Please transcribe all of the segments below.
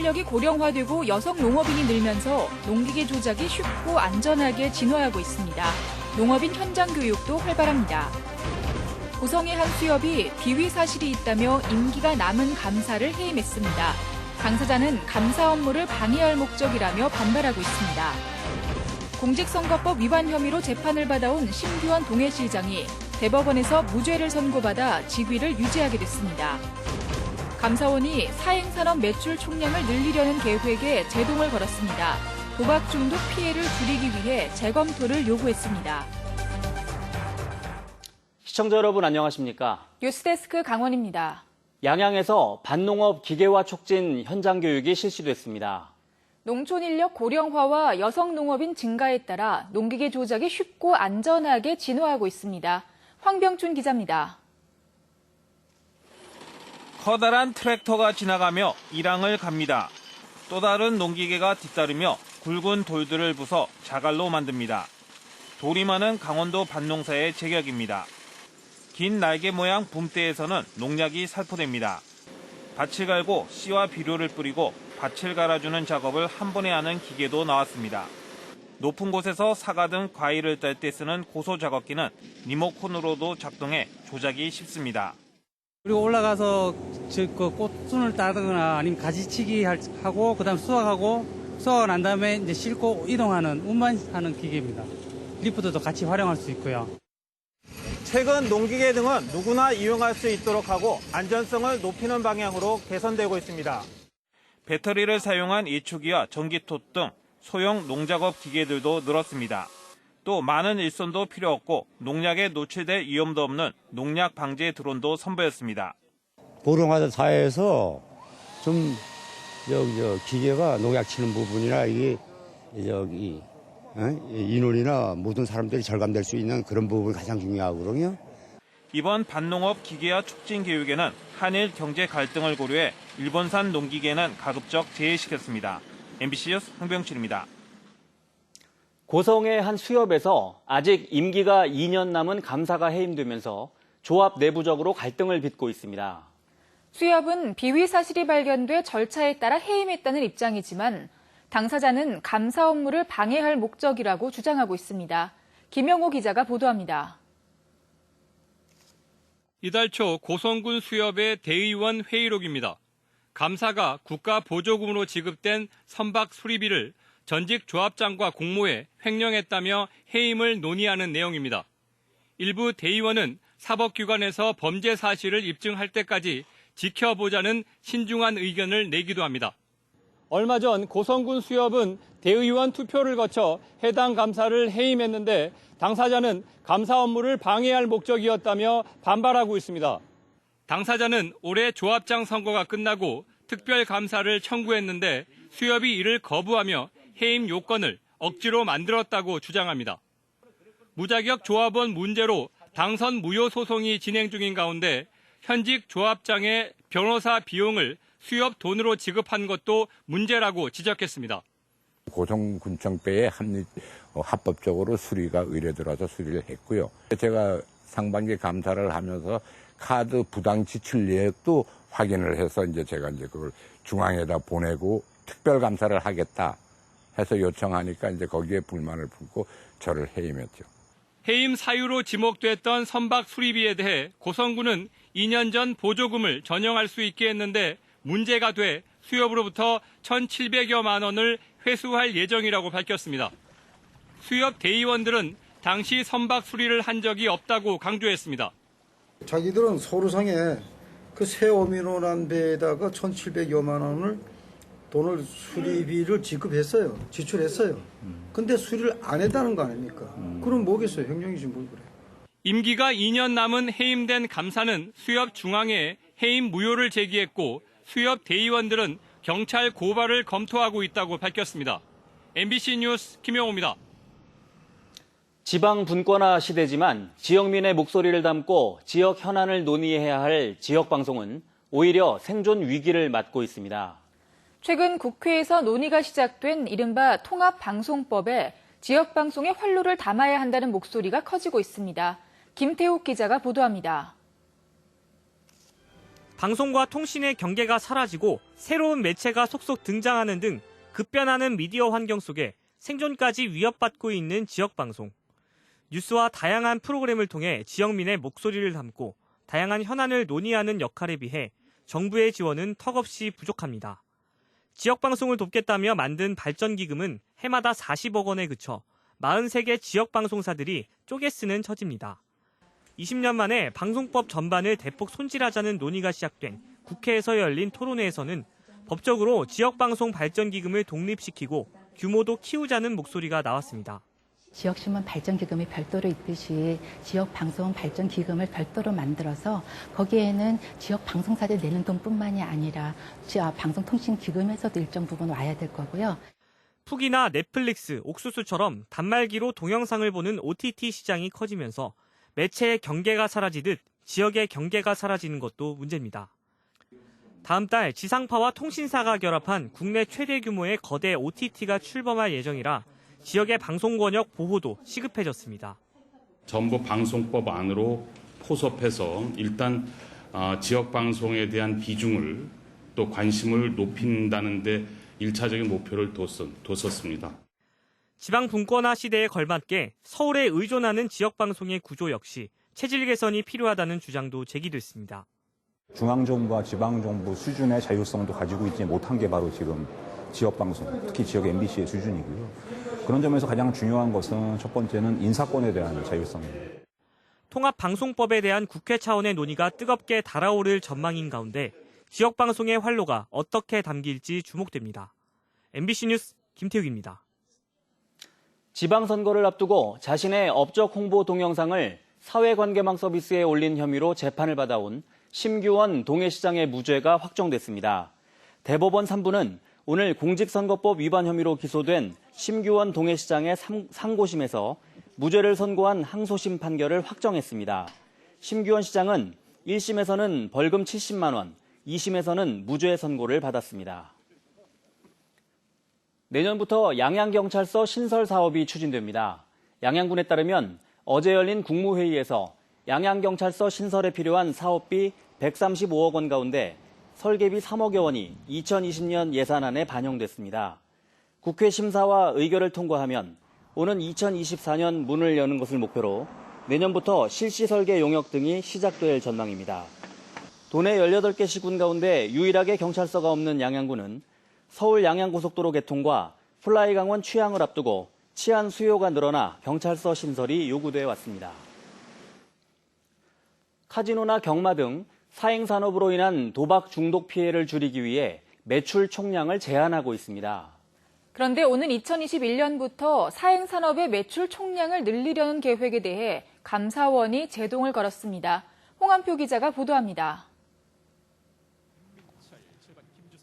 인력이 고령화되고 여성 농업인이 늘면서 농기계 조작이 쉽고 안전하게 진화하고 있습니다. 농업인 현장 교육도 활발합니다. 고성의 한 수협이 비위 사실이 있다며 임기가 남은 감사를 해임했습니다. 당사자는 감사 업무를 방해할 목적이라며 반발하고 있습니다. 공직선거법 위반 혐의로 재판을 받아온 심규원 동해시장이 대법원에서 무죄를 선고받아 직위를 유지하게 됐습니다. 감사원이 사행산업 매출 총량을 늘리려는 계획에 제동을 걸었습니다. 도박 중독 피해를 줄이기 위해 재검토를 요구했습니다. 시청자 여러분 안녕하십니까? 뉴스데스크 강원입니다. 양양에서 밭농업 기계화 촉진 현장 교육이 실시됐습니다. 농촌 인력 고령화와 여성 농업인 증가에 따라 농기계 조작이 쉽고 안전하게 진화하고 있습니다. 황병춘 기자입니다. 커다란 트랙터가 지나가며 일항을 갑니다. 또 다른 농기계가 뒤따르며 굵은 돌들을 부숴 자갈로 만듭니다. 돌이 많은 강원도 밭농사의 제격입니다. 긴 날개 모양 붐대에서는 농약이 살포됩니다. 밭을 갈고 씨와 비료를 뿌리고 밭을 갈아주는 작업을 한 번에 하는 기계도 나왔습니다. 높은 곳에서 사과 등 과일을 딸 때 쓰는 고소 작업기는 리모컨으로도 작동해 조작이 쉽습니다. 그리고 올라가서 꽃순을 따거나 아니면 가지치기 하고 그다음 수확하고 수확을 난 다음에 이제 싣고 이동하는 운반하는 기계입니다. 리프트도 같이 활용할 수 있고요. 최근 농기계 등은 누구나 이용할 수 있도록 하고 안전성을 높이는 방향으로 개선되고 있습니다. 배터리를 사용한 이축기와 전기톱 등 소형 농작업 기계들도 늘었습니다. 또 많은 일손도 필요 없고 농약에 노출될 위험도 없는 농약 방제 드론도 선보였습니다. 고령화된 사회에서 좀 기계가 농약 치는 부분이나 이게 인원이나 모든 사람들이 절감될 수 있는 그런 부분이 가장 중요하거든요. 이번 밭농업 기계화 촉진 교육에는 한일 경제 갈등을 고려해 일본산 농기계는 가급적 제외시켰습니다. MBC 뉴스 황병춘입니다. 고성의 한 수협에서 아직 임기가 2년 남은 감사가 해임되면서 조합 내부적으로 갈등을 빚고 있습니다. 수협은 비위 사실이 발견돼 절차에 따라 해임했다는 입장이지만 당사자는 감사 업무를 방해할 목적이라고 주장하고 있습니다. 김영호 기자가 보도합니다. 이달 초 고성군 수협의 대의원 회의록입니다. 감사가 국가 보조금으로 지급된 선박 수리비를 전직 조합장과 공모해 횡령했다며 해임을 논의하는 내용입니다. 일부 대의원은 사법기관에서 범죄 사실을 입증할 때까지 지켜보자는 신중한 의견을 내기도 합니다. 얼마 전 고성군 수협은 대의원 투표를 거쳐 해당 감사를 해임했는데 당사자는 감사 업무를 방해할 목적이었다며 반발하고 있습니다. 당사자는 올해 조합장 선거가 끝나고 특별감사를 청구했는데 수협이 이를 거부하며 해임 요건을 억지로 만들었다고 주장합니다. 무자격 조합원 문제로 당선 무효 소송이 진행 중인 가운데 현직 조합장의 변호사 비용을 수협 돈으로 지급한 것도 문제라고 지적했습니다. 고성군청배에 합법적으로 수리가 의뢰들어서 수리를 했고요. 제가 상반기 감사를 하면서 카드 부당 지출 내역도 확인을 해서 제가 그걸 중앙에다 보내고 특별 감사를 하겠다 해서 요청하니까 거기에 불만을 품고 저를 해임했죠. 해임 사유로 지목됐던 선박 수리비에 대해 고성군은 2년 전 보조금을 전용할 수 있게 했는데 문제가 돼 수협으로부터 1,700여만 원을 회수할 예정이라고 밝혔습니다. 수협 대의원들은 당시 선박 수리를 한 적이 없다고 강조했습니다. 자기들은 소루상에 그 새 오미노란 배에다가 1,700여만 원을 돈을 수리비를 지출했어요. 근데 수리를 안 했다는 거 아닙니까? 그럼 뭐겠어요? 횡령이지 뭘 그래. 임기가 2년 남은 해임된 감사는 수협 중앙에 해임 무효를 제기했고 수협 대의원들은 경찰 고발을 검토하고 있다고 밝혔습니다. MBC 뉴스 김영호입니다. 지방 분권화 시대지만 지역민의 목소리를 담고 지역 현안을 논의해야 할 지역방송은 오히려 생존 위기를 맞고 있습니다. 최근 국회에서 논의가 시작된 이른바 통합방송법에 지역방송의 활로를 담아야 한다는 목소리가 커지고 있습니다. 김태욱 기자가 보도합니다. 방송과 통신의 경계가 사라지고 새로운 매체가 속속 등장하는 등 급변하는 미디어 환경 속에 생존까지 위협받고 있는 지역방송. 뉴스와 다양한 프로그램을 통해 지역민의 목소리를 담고 다양한 현안을 논의하는 역할에 비해 정부의 지원은 턱없이 부족합니다. 지역방송을 돕겠다며 만든 발전기금은 해마다 40억 원에 그쳐 43개 지역방송사들이 쪼개 쓰는 처지입니다. 20년 만에 방송법 전반을 대폭 손질하자는 논의가 시작된 국회에서 열린 토론회에서는 법적으로 지역방송 발전기금을 독립시키고 규모도 키우자는 목소리가 나왔습니다. 지역신문 발전기금이 별도로 있듯이 지역방송 발전기금을 별도로 만들어서 거기에는 지역방송사들 내는 돈뿐만이 아니라 방송통신기금에서도 일정 부분 와야 될 거고요. 푹이나 넷플릭스, 옥수수처럼 단말기로 동영상을 보는 OTT 시장이 커지면서 매체의 경계가 사라지듯 지역의 경계가 사라지는 것도 문제입니다. 다음 달 지상파와 통신사가 결합한 국내 최대 규모의 거대 OTT가 출범할 예정이라 지역의 방송 권역 보호도 시급해졌습니다. 전부 방송법 안으로 포섭해서 일단 지역 방송에 대한 비중을 또 관심을 높인다는 데 1차적인 목표를 뒀었습니다. 지방 분권화 시대에 걸맞게 서울에 의존하는 지역 방송의 구조 역시 체질 개선이 필요하다는 주장도 제기됐습니다. 중앙정부와 지방정부 수준의 자율성도 가지고 있지 못한 게 바로 지금 지역방송, 특히 지역 MBC의 수준이고요. 그런 점에서 가장 중요한 것은 첫 번째는 인사권에 대한 자율성입니다. 통합방송법에 대한 국회 차원의 논의가 뜨겁게 달아오를 전망인 가운데 지역방송의 활로가 어떻게 담길지 주목됩니다. MBC 뉴스 김태욱입니다. 지방선거를 앞두고 자신의 업적 홍보 동영상을 사회관계망 서비스에 올린 혐의로 재판을 받아온 심규원 동해시장의 무죄가 확정됐습니다. 대법원 3부는 오늘 공직선거법 위반 혐의로 기소된 심규원 동해시장의 상고심에서 무죄를 선고한 항소심 판결을 확정했습니다. 심규원 시장은 1심에서는 벌금 70만 원, 2심에서는 무죄 선고를 받았습니다. 내년부터 양양경찰서 신설 사업이 추진됩니다. 양양군에 따르면 어제 열린 국무회의에서 양양경찰서 신설에 필요한 사업비 135억 원 가운데 설계비 3억여 원이 2020년 예산안에 반영됐습니다. 국회 심사와 의결을 통과하면 오는 2024년 문을 여는 것을 목표로 내년부터 실시 설계 용역 등이 시작될 전망입니다. 도내 18개 시군 가운데 유일하게 경찰서가 없는 양양군은 서울 양양고속도로 개통과 플라이 강원 취항을 앞두고 치안 수요가 늘어나 경찰서 신설이 요구돼 왔습니다. 카지노나 경마 등 사행산업으로 인한 도박 중독 피해를 줄이기 위해 매출 총량을 제한하고 있습니다. 그런데 오는 2021년부터 사행산업의 매출 총량을 늘리려는 계획에 대해 감사원이 제동을 걸었습니다. 홍한표 기자가 보도합니다.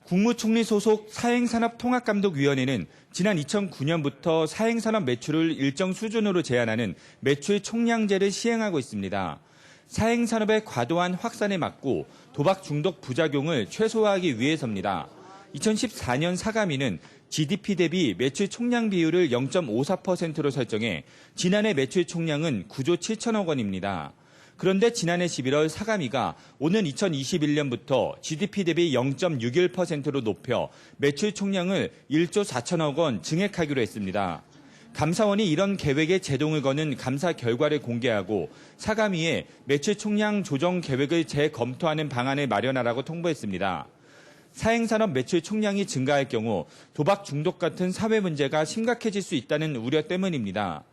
국무총리 소속 사행산업통합감독위원회는 지난 2009년부터 사행산업 매출을 일정 수준으로 제한하는 매출 총량제를 시행하고 있습니다. 사행산업의 과도한 확산에 막고 도박 중독 부작용을 최소화하기 위해서입니다. 2014년 사감위는 GDP 대비 매출 총량 비율을 0.54%로 설정해 지난해 매출 총량은 9조 7천억 원입니다. 그런데 지난해 11월 사감위가 오는 2021년부터 GDP 대비 0.61%로 높여 매출 총량을 1조 4천억 원 증액하기로 했습니다. 감사원이 이런 계획에 제동을 거는 감사 결과를 공개하고 사감위에 매출 총량 조정 계획을 재검토하는 방안을 마련하라고 통보했습니다. 사행산업 매출 총량이 증가할 경우 도박 중독 같은 사회 문제가 심각해질 수 있다는 우려 때문입니다.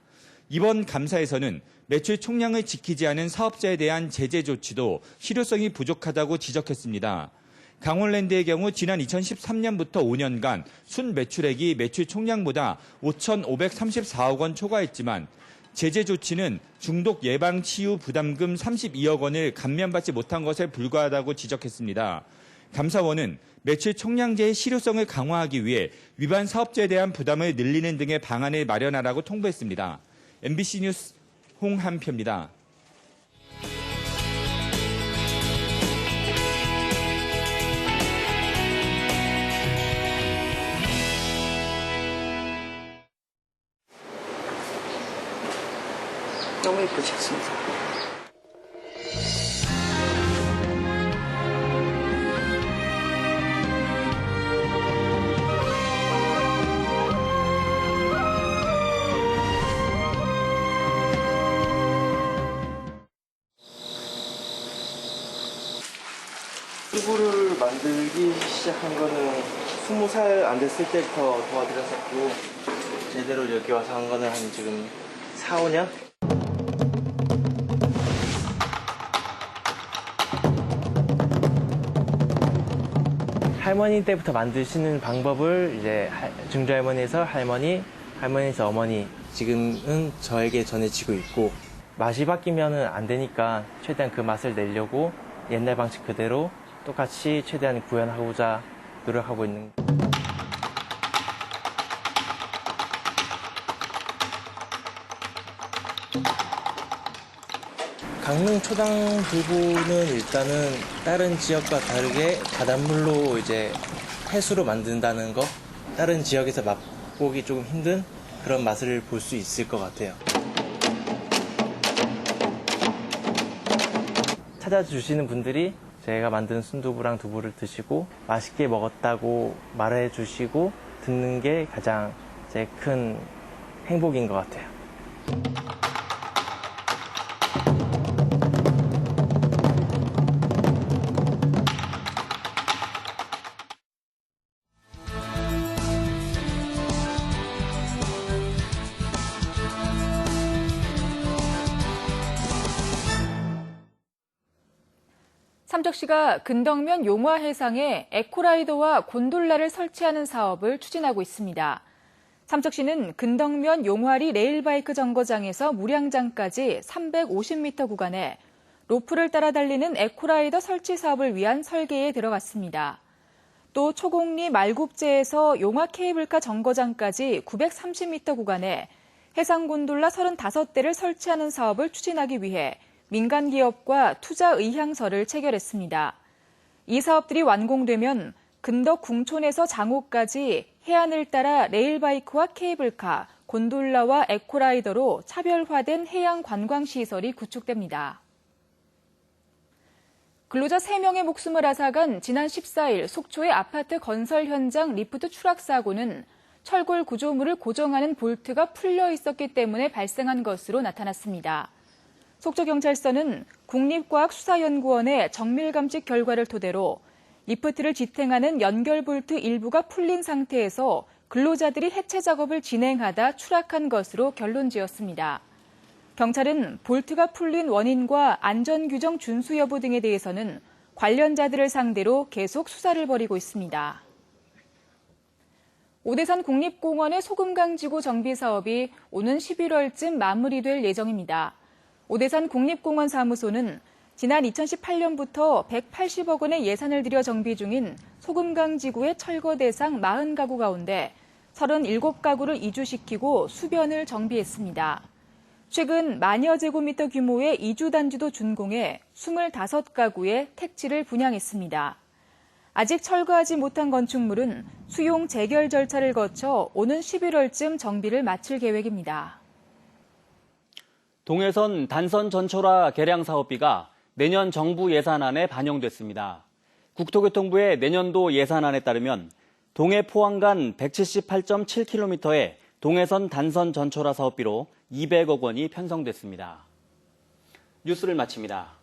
이번 감사에서는 매출 총량을 지키지 않은 사업자에 대한 제재 조치도 실효성이 부족하다고 지적했습니다. 강원랜드의 경우 지난 2013년부터 5년간 순 매출액이 매출 총량보다 5,534억 원 초과했지만 제재 조치는 중독 예방 치유 부담금 32억 원을 감면받지 못한 것에 불과하다고 지적했습니다. 감사원은 매출 총량제의 실효성을 강화하기 위해 위반 사업자에 대한 부담을 늘리는 등의 방안을 마련하라고 통보했습니다. MBC 뉴스 홍한표입니다. 너무 예쁘죠, 진짜. 튜브를 만들기 시작한 거는 20살 안 됐을 때부터 도와드렸었고 제대로 여기 와서 한 거는 한 지금 4, 5년? 할머니 때부터 만드시는 방법을 이제 증조할머니에서 할머니, 할머니에서 어머니, 지금은 저에게 전해지고 있고 맛이 바뀌면은 안 되니까 최대한 그 맛을 내려고 옛날 방식 그대로 똑같이 최대한 구현하고자 노력하고 있는. 강릉 초당 두부는 일단은 다른 지역과 다르게 바닷물로 이제 해수로 만든다는 거, 다른 지역에서 맛보기 조금 힘든 그런 맛을 볼 수 있을 것 같아요. 찾아주시는 분들이 제가 만든 순두부랑 두부를 드시고 맛있게 먹었다고 말해 주시고 듣는 게 가장 제 큰 행복인 것 같아요. 삼척시가 근덕면 용화해상에 에코라이더와 곤돌라를 설치하는 사업을 추진하고 있습니다. 삼척시는 근덕면 용화리 레일바이크 정거장에서 무량장까지 350m 구간에 로프를 따라 달리는 에코라이더 설치 사업을 위한 설계에 들어갔습니다. 또 초곡리 말굽제에서 용화 케이블카 정거장까지 930m 구간에 해상 곤돌라 35대를 설치하는 사업을 추진하기 위해 민간 기업과 투자 의향서를 체결했습니다. 이 사업들이 완공되면 근덕 궁촌에서 장호까지 해안을 따라 레일바이크와 케이블카, 곤돌라와 에코라이더로 차별화된 해양 관광시설이 구축됩니다. 근로자 3명의 목숨을 앗아간 지난 14일 속초의 아파트 건설 현장 리프트 추락 사고는 철골 구조물을 고정하는 볼트가 풀려 있었기 때문에 발생한 것으로 나타났습니다. 속초경찰서는 국립과학수사연구원의 정밀감식 결과를 토대로 리프트를 지탱하는 연결 볼트 일부가 풀린 상태에서 근로자들이 해체 작업을 진행하다 추락한 것으로 결론지었습니다. 경찰은 볼트가 풀린 원인과 안전규정 준수 여부 등에 대해서는 관련자들을 상대로 계속 수사를 벌이고 있습니다. 오대산 국립공원의 소금강지구 정비 사업이 오는 11월쯤 마무리될 예정입니다. 오대산 국립공원 사무소는 지난 2018년부터 180억 원의 예산을 들여 정비 중인 소금강 지구의 철거 대상 40가구 가운데 37가구를 이주시키고 수변을 정비했습니다. 최근 만여 제곱미터 규모의 이주 단지도 준공해 25가구에 택지를 분양했습니다. 아직 철거하지 못한 건축물은 수용 재결 절차를 거쳐 오는 11월쯤 정비를 마칠 계획입니다. 동해선 단선 전철화 개량 사업비가 내년 정부 예산안에 반영됐습니다. 국토교통부의 내년도 예산안에 따르면 동해 포항 간 178.7km의 동해선 단선 전철화 사업비로 200억 원이 편성됐습니다. 뉴스를 마칩니다.